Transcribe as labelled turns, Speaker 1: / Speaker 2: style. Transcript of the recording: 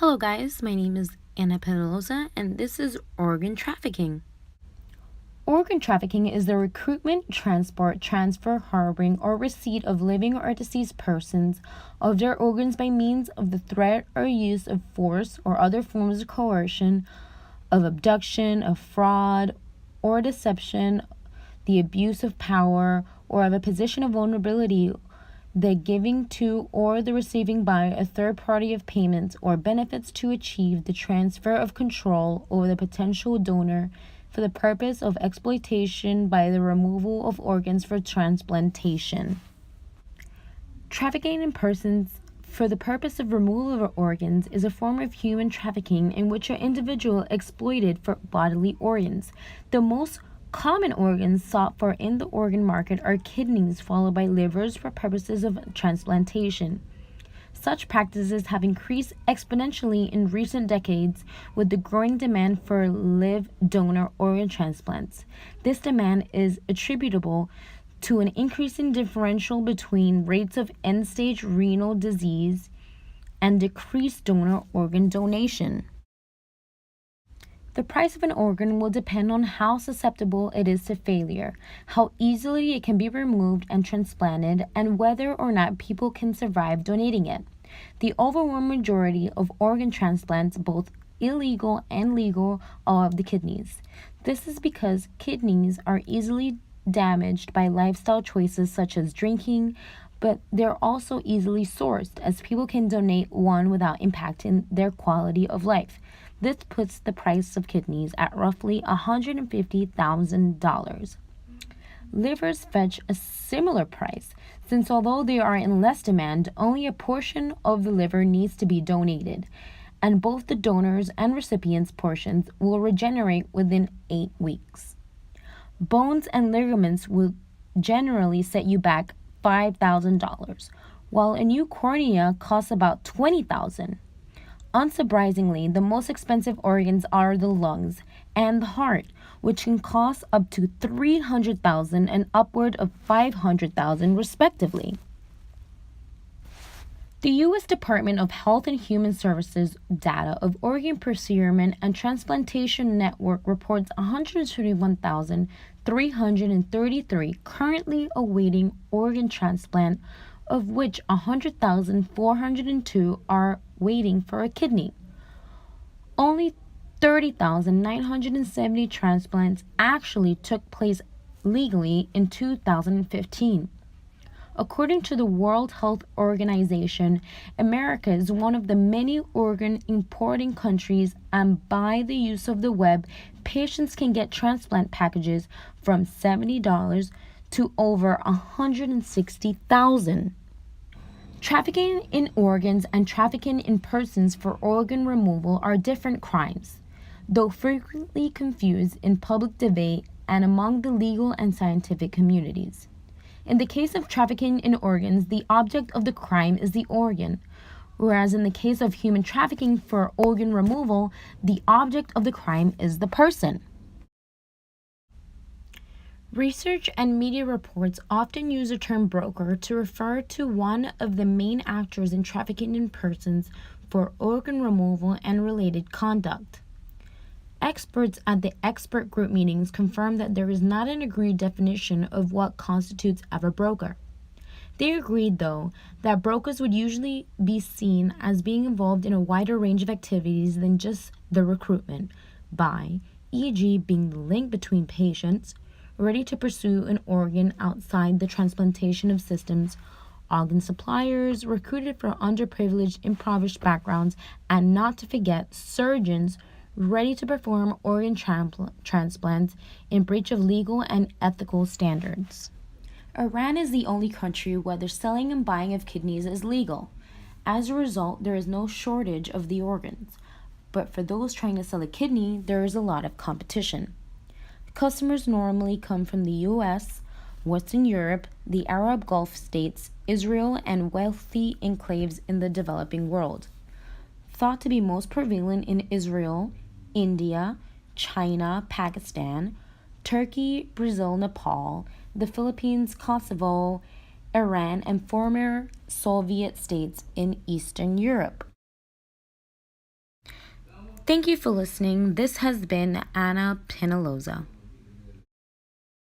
Speaker 1: Hello guys, my name is Anna Penelosa and this is organ trafficking. Organ trafficking is the recruitment, transport, transfer, harboring, or receipt of living or deceased persons of their organs by means of the threat or use of force or other forms of coercion, of abduction, of fraud or deception, the abuse of power, or of a position of vulnerability, the giving to or the receiving by a third party of payments or benefits to achieve the transfer of control over the potential donor for the purpose of exploitation by the removal of organs for transplantation. Trafficking in persons for the purpose of removal of organs is a form of human trafficking in which an individual is exploited for bodily organs. The most common organs sought for in the organ market are kidneys, followed by livers for purposes of transplantation. Such practices have increased exponentially in recent decades with the growing demand for live donor organ transplants. This demand is attributable to an increasing differential between rates of end-stage renal disease and decreased donor organ donation. The price of an organ will depend on how susceptible it is to failure, how easily it can be removed and transplanted, and whether or not people can survive donating it. The overwhelming majority of organ transplants, both illegal and legal, are of the kidneys. This is because kidneys are easily damaged by lifestyle choices such as drinking, but they're also easily sourced as people can donate one without impacting their quality of life. This puts the price of kidneys at roughly $150,000. Livers fetch a similar price, since although they are in less demand, only a portion of the liver needs to be donated, and both the donors and recipients' portions will regenerate within 8 weeks. Bones and ligaments will generally set you back $5,000, while a new cornea costs about $20,000. Unsurprisingly, the most expensive organs are the lungs and the heart, which can cost up to $300,000 and upward of $500,000 respectively. The U.S. Department of Health and Human Services data of Organ Procurement and Transplantation Network reports 121,333 currently awaiting organ transplant, of which 100,402 are waiting for a kidney. Only 30,970 transplants actually took place legally in 2015. According to the World Health Organization, America is one of the many organ importing countries, and by the use of the web, patients can get transplant packages from $70 to over $160,000. Trafficking in organs and trafficking in persons for organ removal are different crimes, though frequently confused in public debate and among the legal and scientific communities. In the case of trafficking in organs, the object of the crime is the organ, whereas in the case of human trafficking for organ removal, the object of the crime is the person. Research and media reports often use the term broker to refer to one of the main actors in trafficking in persons for organ removal and related conduct. Experts at the expert group meetings confirm that there is not an agreed definition of what constitutes as a broker. They agreed, though, that brokers would usually be seen as being involved in a wider range of activities than just the recruitment, by, e.g., being the link between patients ready to pursue an organ outside the transplantation of systems, organ suppliers recruited from underprivileged, impoverished backgrounds, and not to forget surgeons ready to perform organ transplants in breach of legal and ethical standards. Iran is the only country where the selling and buying of kidneys is legal. As a result, there is no shortage of the organs. But for those trying to sell a kidney, there is a lot of competition. Customers normally come from the U.S., Western Europe, the Arab Gulf states, Israel, and wealthy enclaves in the developing world. Thought to be most prevalent in Israel, India, China, Pakistan, Turkey, Brazil, Nepal, the Philippines, Kosovo, Iran, and former Soviet states in Eastern Europe. Thank you for listening. This has been Anna Penaloza.